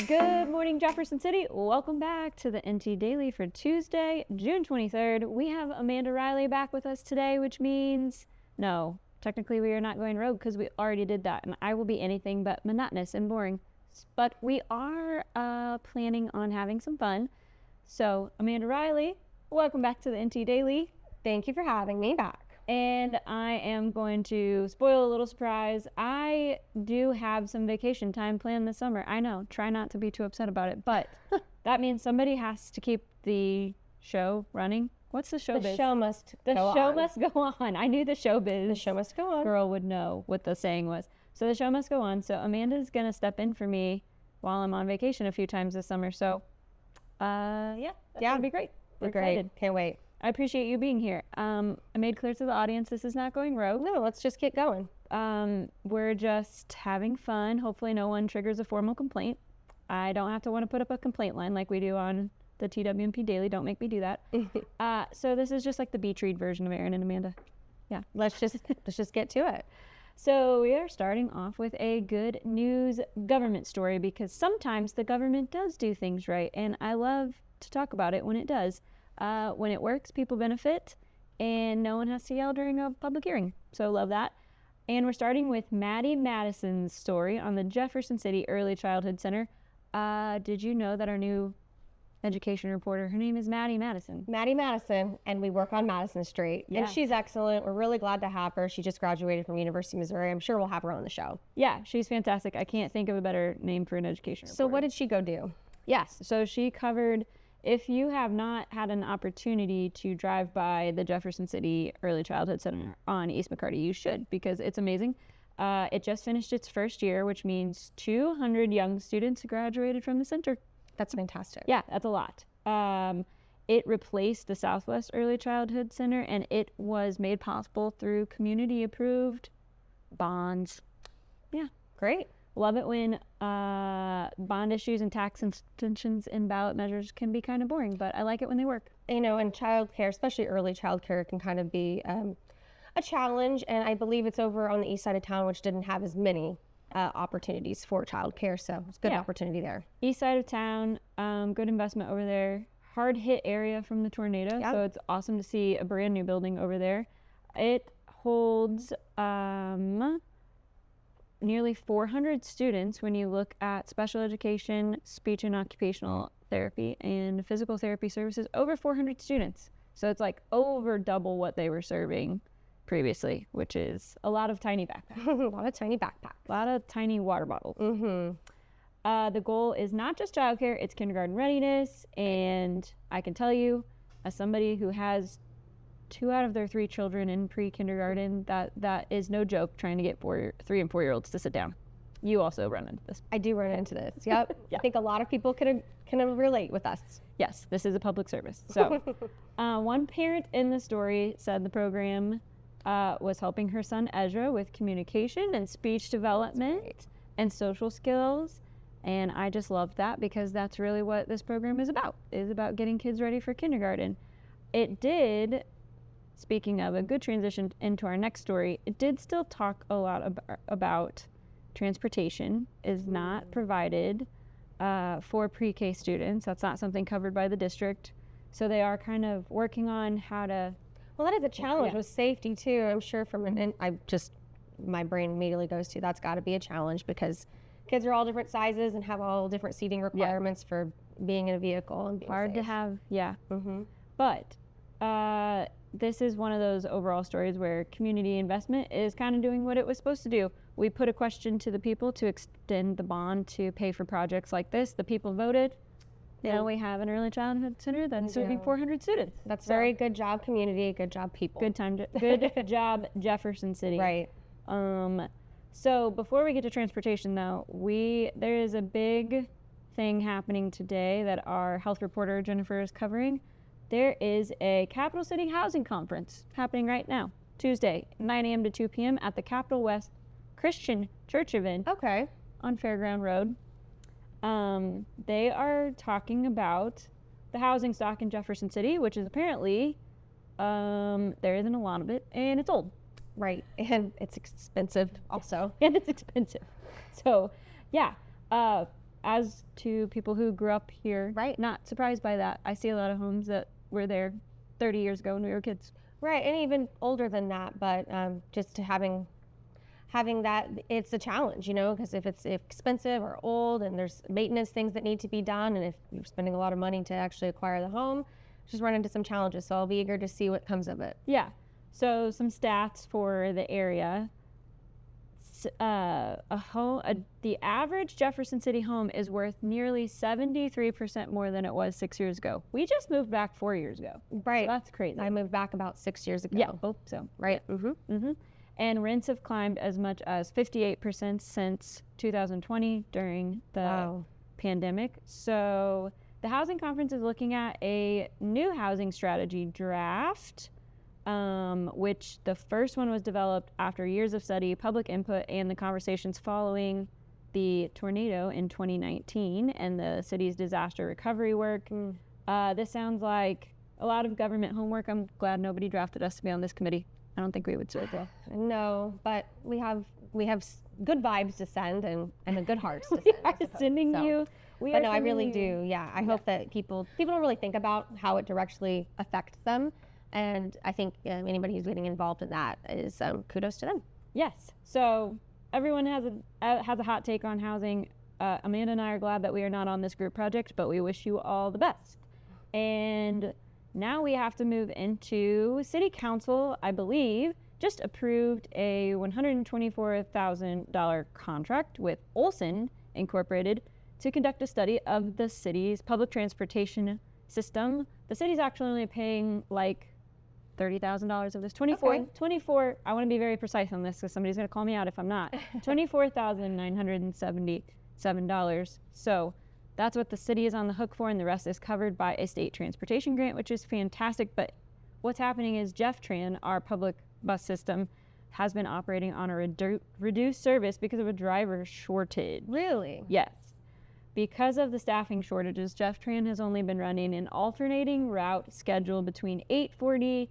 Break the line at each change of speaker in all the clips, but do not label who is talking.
Good morning, Jefferson City. Welcome back to the NT Daily for Tuesday, June 23rd. We have Amanda Riley back with us today, which means, no, technically we are not going rogue because we already did that, and I will be anything but monotonous and boring. But we are planning on having some fun. So, Amanda Riley, welcome back to the NT Daily.
Thank you for having me back.
And I am going to spoil a little surprise. I do have some vacation time planned this summer. I know, try not to be too upset about it, but that means somebody has to keep the show running. What's the showbiz?
The show must
go on. I knew the showbiz.
The show must go on.
Girl would know what the saying was. So the show must go on. So Amanda's going to step in for me while I'm on vacation a few times this summer. So, that's going to be great. We're excited.
Can't wait.
I appreciate you being here. I made clear to the audience this is not going rogue.
No, let's just get going.
We're just having fun. Hopefully no one triggers a formal complaint. I don't have to want to put up a complaint line like we do on the TWMP Daily. Don't make me do that. So this is just like the beach read version of Erin and Amanda. Yeah,
let's just get to it.
So we are starting off with a good news government story because sometimes the government does do things right, and I love to talk about it when it does. When it works, people benefit, and no one has to yell during a public hearing. So love that. And we're starting with Maddie Madison's story on the Jefferson City Early Childhood Center. Did you know that our new education reporter, her name is Maddie Madison?
Maddie Madison, and we work on Madison Street.
Yeah.
And she's excellent. We're really glad to have her. She just graduated from University of Missouri. I'm sure we'll have her on the show.
Yeah, she's fantastic. I can't think of a better name for an education reporter.
So what did she go do?
Yes, so she covered... If you have not had an opportunity to drive by the Jefferson City Early Childhood Center on East McCarty, you should, because it's amazing. It just finished its first year, which means 200 young students graduated from the center.
That's fantastic.
Yeah, that's a lot. It replaced the Southwest Early Childhood Center, and it was made possible through community-approved bonds. Yeah,
great.
Love it when bond issues and tax extensions and ballot measures can be kind of boring, but I like it when they work.
You know, and childcare, especially early childcare, can kind of be a challenge. And I believe it's over on the east side of town, which didn't have as many opportunities for childcare. So it's a good opportunity there.
East side of town, good investment over there. Hard hit area from the tornado. Yep. So it's awesome to see a brand new building over there. It holds... nearly 400 students when you look at special education, speech and occupational therapy, and physical therapy services. Over 400 students. So it's like over double what they were serving previously, which is a lot of tiny backpacks.
A lot of tiny backpacks.
A lot of tiny water bottles. The goal is not just childcare, it's kindergarten readiness. And I can tell you, as somebody who has 2 out of their 3 children in pre-kindergarten, that is no joke, trying to get 3 and 4-year-olds to sit down. You also run into this.
I do run into this. Yep. Yeah. I think a lot of people can relate with us.
Yes, this is a public service. So one parent in the story said the program was helping her son Ezra with communication and speech development and social skills. And I just love that because that's really what this program is about getting kids ready for kindergarten. It did... Speaking of a good transition into our next story, it did still talk a lot about transportation is not provided for pre-K students. That's not something covered by the district. So they are kind of working on how to...
Well, that is a challenge with safety too. I'm sure my brain immediately goes to, that's got to be a challenge because kids are all different sizes and have all different seating requirements for being in a vehicle and being
hard
safe.
To have, But this is one of those overall stories where community investment is kind of doing what it was supposed to do. We put a question to the people to extend the bond to pay for projects like this. The people voted. Now we have an early childhood center that's serving 400 students.
That's very good job, community. Good job, people.
Good job, Jefferson City.
Right.
So before we get to transportation, though, there is a big thing happening today that our health reporter Jennifer is covering. There is a Capital City Housing Conference happening right now, Tuesday, 9 a.m. to 2 p.m. at the Capital West Christian Church event on Fairground Road. They are talking about the housing stock in Jefferson City, which is apparently, there isn't a lot of it, and it's old.
Right, and it's expensive also.
And it's expensive. So, yeah. as to people who grew up here,
Right.
not surprised by that. I see a lot of homes that were there 30 years ago when we were kids.
Right, and even older than that, but just having that, it's a challenge, because if it's expensive or old and there's maintenance things that need to be done, and if you're spending a lot of money to actually acquire the home, just run into some challenges. So I'll be eager to see what comes of it.
Yeah. So some stats for the area. The average Jefferson City home is worth nearly 73% more than it was 6 years ago. We just moved back 4 years ago.
Right.
So that's crazy.
I moved back about 6 years ago.
Yeah, hope so.
Right.
And rents have climbed as much as 58% since 2020 during the pandemic. So the Housing Conference is looking at a new housing strategy draft, which the first one was developed after years of study, public input, and the conversations following the tornado in 2019 and the city's disaster recovery work. This sounds like a lot of government homework. I'm glad nobody drafted us to be on this committee. I don't think we would serve well.
No, but we have good vibes to send and a good hearts to
We
send.
are sending you.
But no, I really do. Yeah, I hope that people don't really think about how it directly affects them, and I think anybody who's getting involved in that is kudos to them.
Yes. So everyone has a hot take on housing. Amanda and I are glad that we are not on this group project, but we wish you all the best. And now we have to move into City Council, I believe, just approved a $124,000 contract with Olson Incorporated to conduct a study of the city's public transportation system. The city's actually only paying like $30,000 of this. 24, I want to be very precise on this because somebody's going to call me out if I'm not. $24,977. So that's what the city is on the hook for, and the rest is covered by a state transportation grant, which is fantastic. But what's happening is JEFFTRAN, our public bus system, has been operating on a reduced service because of a driver shortage.
Really?
Yes. Because of the staffing shortages, JEFFTRAN has only been running an alternating route schedule between 8:40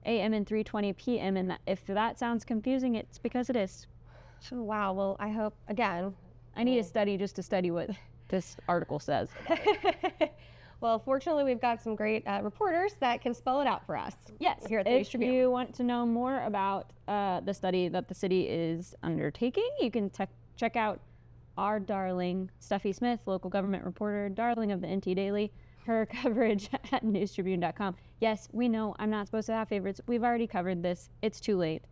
a.m. and 3:20 p.m. And if that sounds confusing, it's because it is.
Oh, wow. Well, I hope, again,
I need a study just to study what this article says.
Well, fortunately, we've got some great reporters that can spell it out for us.
Yes,
here at the
if
News Tribune.
you want to know more about the study that the city is undertaking, you can check out our darling Steffi Smith, local government reporter, darling of the NT Daily, her coverage at newstribune.com. Yes, we know I'm not supposed to have favorites. We've already covered this. It's too late.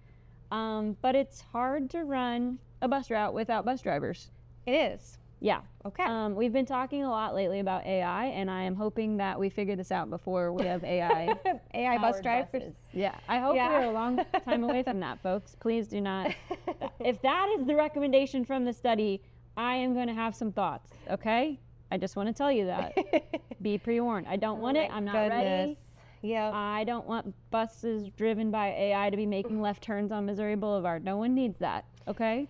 But it's hard to run a bus route without bus drivers.
It is.
Yeah.
Okay.
We've been talking a lot lately about AI, and I am hoping that we figure this out before we have AI.
AI bus drivers.
Buses. Yeah. I hope we're a long time away from that, folks. Please do not. If that is the recommendation from the study, I am going to have some thoughts, okay? I just want to tell you that. Be pre-warned. I don't want it. I'm not ready.
Yeah.
I don't want buses driven by AI to be making left turns on Missouri Boulevard. No one needs that, okay?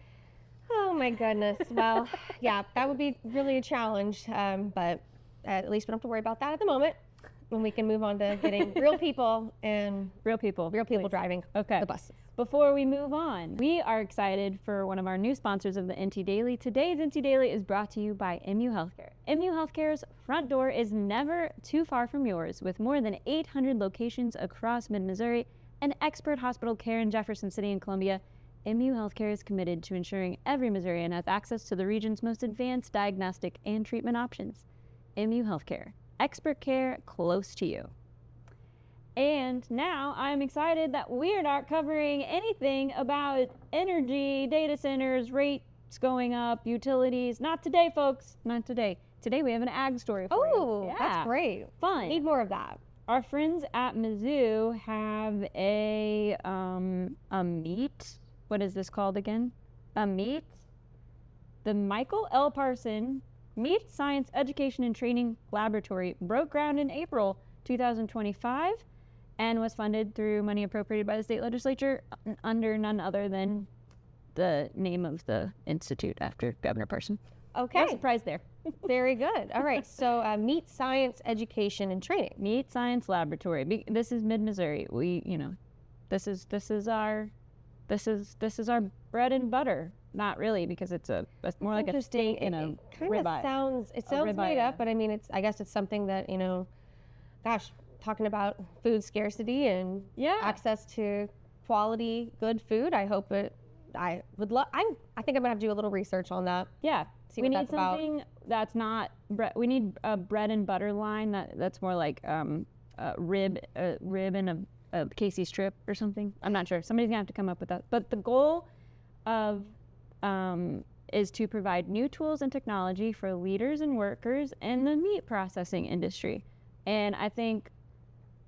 Oh my goodness. Well, yeah, that would be really a challenge, but at least we don't have to worry about that at the moment. When we can move on to getting real people driving the buses.
Before we move on, we are excited for one of our new sponsors of the NT Daily. Today's NT Daily is brought to you by MU Healthcare. MU Healthcare's front door is never too far from yours, with more than 800 locations across mid-Missouri and expert hospital care in Jefferson City and Columbia. MU Healthcare is committed to ensuring every Missourian has access to the region's most advanced diagnostic and treatment options. MU Healthcare, expert care close to you. And now I'm excited that we're not covering anything about energy, data centers, rates going up, utilities. Not today, folks. Not today. Today we have an ag story for you.
Oh, that's great.
Fun.
Need more of that.
Our friends at Mizzou have a meet. What is this called again? A meet? The Michael L. Parson Meat Science Education and Training Laboratory broke ground in April 2025 and was funded through money appropriated by the state legislature under none other than the name of the institute after Governor Parson.
Okay.
No surprise there.
Very good. All right. So Meat Science Education and Training.
Meat Science Laboratory. This is mid-Missouri. This is our bread and butter. not really, because it's more like a steak and a ribeye.
It sounds made up, but I mean, I guess it's something that, gosh, talking about food scarcity and access to quality, good food. I hope I think I'm gonna have to do a little research on that.
Yeah.
See what that's about.
We need something that's not bread. We need a bread and butter line that's more like rib and a Casey strip or something. I'm not sure. Somebody's gonna have to come up with that. But the goal of is to provide new tools and technology for leaders and workers in the meat processing industry. And I think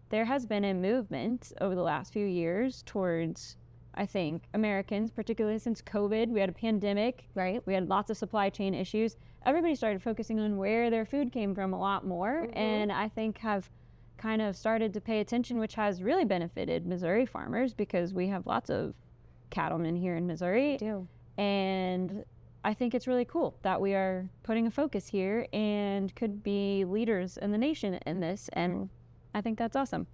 there has been a movement over the last few years towards, I think, Americans, particularly since COVID. We had a pandemic, right? We had lots of supply chain issues. Everybody started focusing on where their food came from a lot more, and I think have kind of started to pay attention, which has really benefited Missouri farmers, because we have lots of cattlemen here in Missouri.
We do.
And I think it's really cool that we are putting a focus here and could be leaders in the nation in this, and I think that's awesome.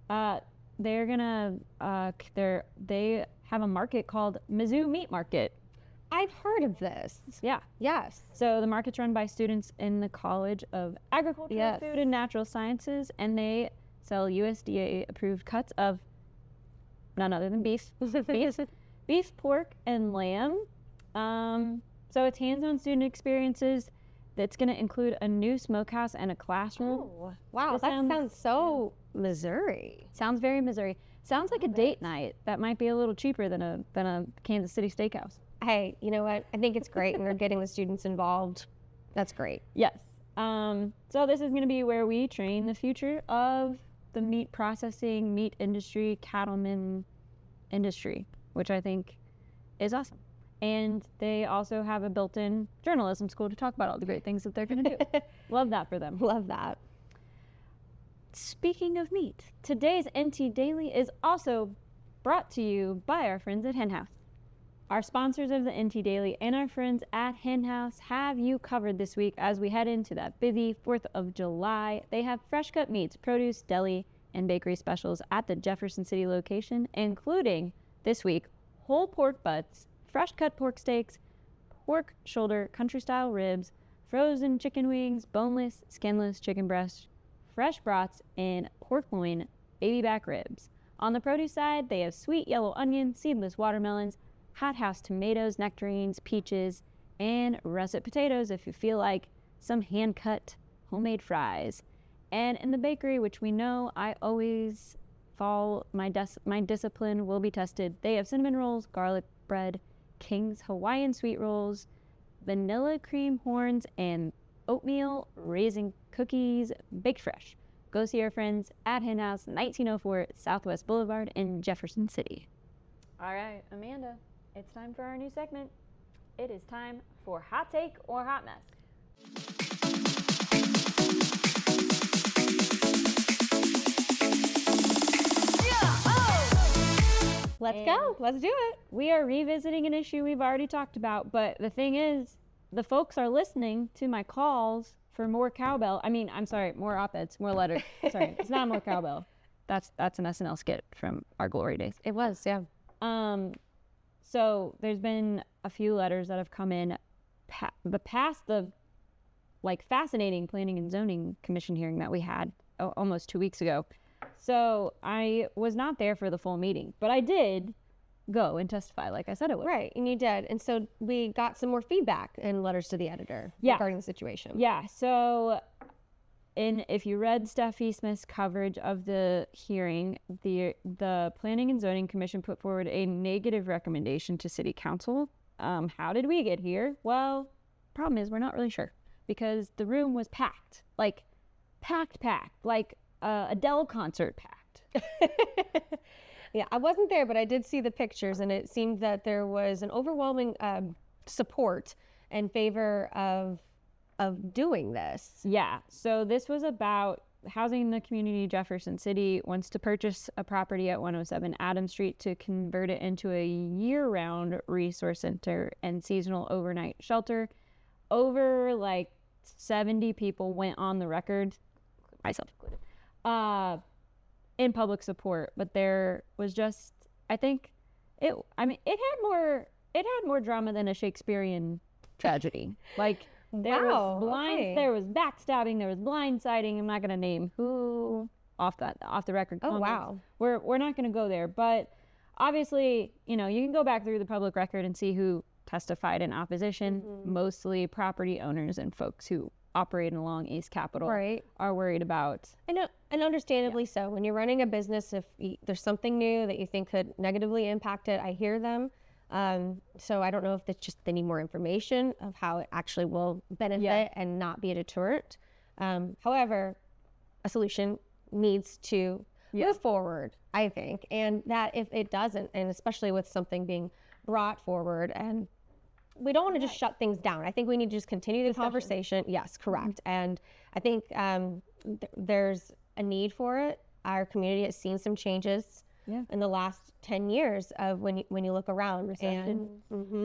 They're gonna they have a market called Mizzou Meat Market.
I've heard of this.
Yeah.
Yes.
So the market's run by students in the College of Agriculture, Food, and Natural Sciences, and they sell USDA approved cuts of none other than beef, pork, and lamb. So it's hands-on student experiences that's going to include a new smokehouse and a classroom.
Oh, wow, that sounds so Missouri.
Sounds very Missouri. Sounds like a date night that might be a little cheaper than a Kansas City steakhouse.
Hey, you know what? I think it's great, and we're getting the students involved. That's great.
Yes. So this is going to be where we train the future of the meat processing, meat industry, cattleman industry, which I think is awesome. And they also have a built-in journalism school to talk about all the great things that they're going to do. Love that for them.
Love that.
Speaking of meat, today's NT Daily is also brought to you by our friends at Hen House. Our sponsors of the NT Daily and our friends at Hen House have you covered this week as we head into that busy 4th of July. They have fresh cut meats, produce, deli, and bakery specials at the Jefferson City location, including this week whole pork butts, fresh cut pork steaks, pork shoulder, country style ribs, frozen chicken wings, boneless, skinless chicken breast, fresh brats, and pork loin baby back ribs. On the produce side, they have sweet yellow onion, seedless watermelons, hothouse tomatoes, nectarines, peaches, and russet potatoes if you feel like some hand-cut homemade fries. And in the bakery, which we know I always fall, my discipline will be tested, they have cinnamon rolls, garlic bread, King's Hawaiian sweet rolls, vanilla cream horns, and oatmeal raisin cookies baked fresh. Go see our friends at Hen House, 1904 Southwest Boulevard in Jefferson City. All right, Amanda, it's time for our new segment. It is time for Hot Take or Hot Mess.
Let's go. Let's do it.
We are revisiting an issue we've already talked about, but the thing is, the folks are listening to my calls for more cowbell. I'm sorry, more op-eds, more letters. Sorry, it's not more cowbell. That's an SNL skit from our glory days.
It was, yeah.
So there's been a few letters that have come in past the fascinating Planning and Zoning Commission hearing that we had almost 2 weeks ago. So I was not there for the full meeting, but I did go and testify like I said I would.
Right, and you did. And so we got some more feedback and letters to the editor regarding the situation.
Yeah, so if you read Steffi Smith's coverage of the hearing, the Planning and Zoning Commission put forward a negative recommendation to City Council. How did we get here? Well, problem is we're not really sure, because the room was packed, like Adele concert packed.
Yeah, I wasn't there, but I did see the pictures, and it seemed that there was an overwhelming support in favor of doing this.
Yeah, so this was about housing in the community. Jefferson City wants to purchase a property at 107 Adams Street to convert it into a year-round resource center and seasonal overnight shelter. Over 70 people went on the record, myself included, in public support, but there was just, I think it had more it had more drama than a Shakespearean tragedy. Like, there
Wow,
was backstabbing, there was blindsiding. I'm not going to name who off the record.
Oh, wow.
We're not going to go there, but obviously, you know, you can go back through the public record and see who testified in opposition. Mostly property owners and folks who operate along East Capitol are worried about.
I know, and understandably so. When you're running a business, if there's something new that you think could negatively impact it, I hear them. So I don't know if it's just they need more information of how it actually will benefit and not be a deterrent. However, a solution needs to move forward, I think, and that if it doesn't, and especially with something being brought forward, and we don't want to just shut things down. I think we need to just continue the conversation. Yes, correct. And I think there's a need for it. Our community has seen some changes in the last 10 years of when you look around.
Recession,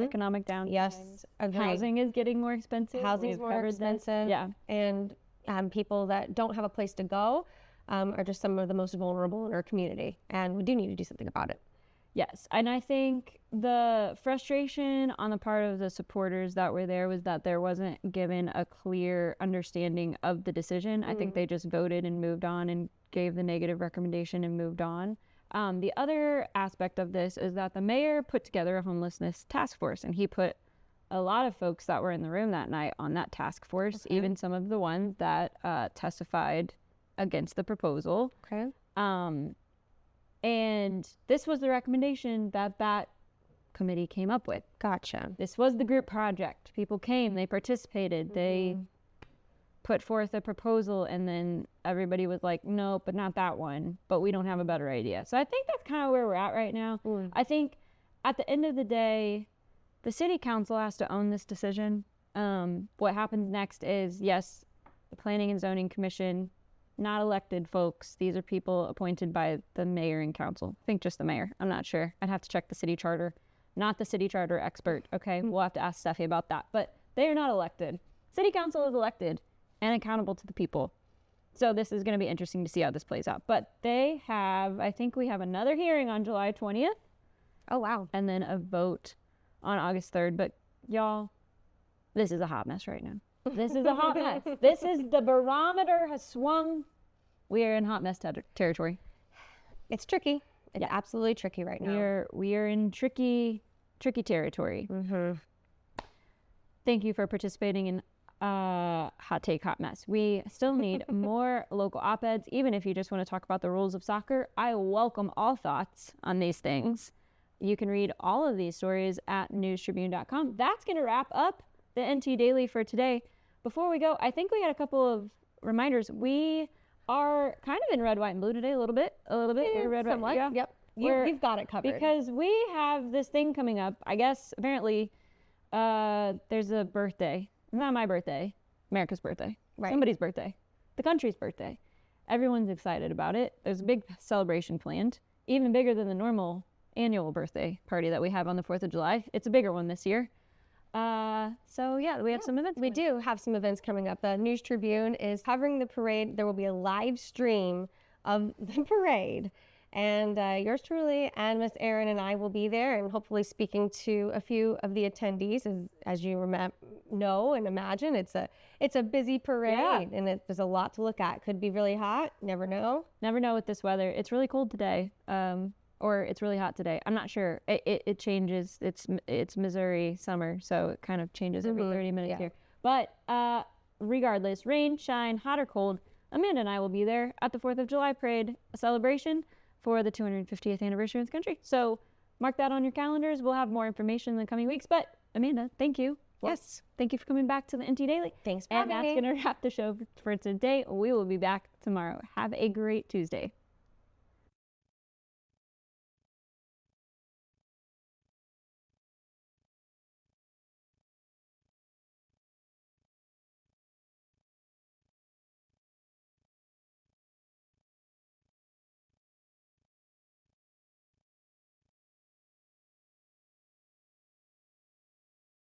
economic downturn.
Yes, agreed.
Housing is getting more expensive.
Housing is more expensive.
Yeah.
And people that don't have a place to go are just some of the most vulnerable in our community. And we do need to do something about it.
Yes, and I think the frustration on the part of the supporters that were there was that there wasn't given a clear understanding of the decision. I think they just voted and moved on and gave the negative recommendation and moved on. The other aspect of this is that the mayor put together a homelessness task force, and he put a lot of folks that were in the room that night on that task force, even some of the ones that testified against the proposal. And this was the recommendation that committee came up with.
Gotcha.
This was the group project. People came, they participated, they put forth a proposal, and then everybody was like, no, but not that one, but we don't have a better idea. So I think that's kind of where we're at right now. I think at the end of the day, the city council has to own this decision. What happens next is, yes, the Planning and Zoning Commission, not elected folks. These are people appointed by the mayor and council. I think just the mayor. I'm not sure. I'd have to check the city charter. Not the city charter expert. Okay, we'll have to ask Steffi about that. But they are not elected. City council is elected and accountable to the people. So this is going to be interesting to see how this plays out. But they have, I think we have another hearing on July 20th.
Oh, wow.
And then a vote on August 3rd. But y'all, this is a hot mess right now. This is a hot mess. This is the barometer has swung. We are in hot mess territory.
It's tricky. It's absolutely tricky right now.
We are in tricky territory. Thank you for participating in Hot Take Hot Mess. We still need more local op-eds. Even if you just want to talk about the rules of soccer, I welcome all thoughts on these things. You can read all of these stories at newstribune.com. That's going to wrap up the NT Daily for today. Before we go, I think we had a couple of reminders. We are kind of in red, white, and blue today, a little bit. We're red,
somewhat.
white,
Yep. You've got it covered.
Because we have this thing coming up. I guess apparently there's a birthday. Not my birthday, America's birthday. Somebody's birthday, the country's birthday. Everyone's excited about it. There's a big celebration planned, even bigger than the normal annual birthday party that we have on the 4th of July. It's a bigger one this year. So yeah, we have some events.
We do have some events coming up. The News Tribune is covering the parade. There will be a live stream of the parade. And yours truly and Miss Erin and I will be there and hopefully speaking to a few of the attendees. As you know and imagine, it's a busy parade and there's a lot to look at. Could be really hot. Never know.
Never know with this weather. It's really cold today. Or it's really hot today. I'm not sure. It changes. It's Missouri summer, so it kind of changes every 30 minutes here. But regardless, rain, shine, hot or cold, Amanda and I will be there at the 4th of July parade, a celebration for the 250th anniversary of the country. So mark that on your calendars. We'll have more information in the coming weeks. But Amanda, thank you.
Yes.
Thank you for coming back to the NT Daily.
Thanks for having me.
And that's going to wrap the show for today. We will be back tomorrow. Have a great Tuesday.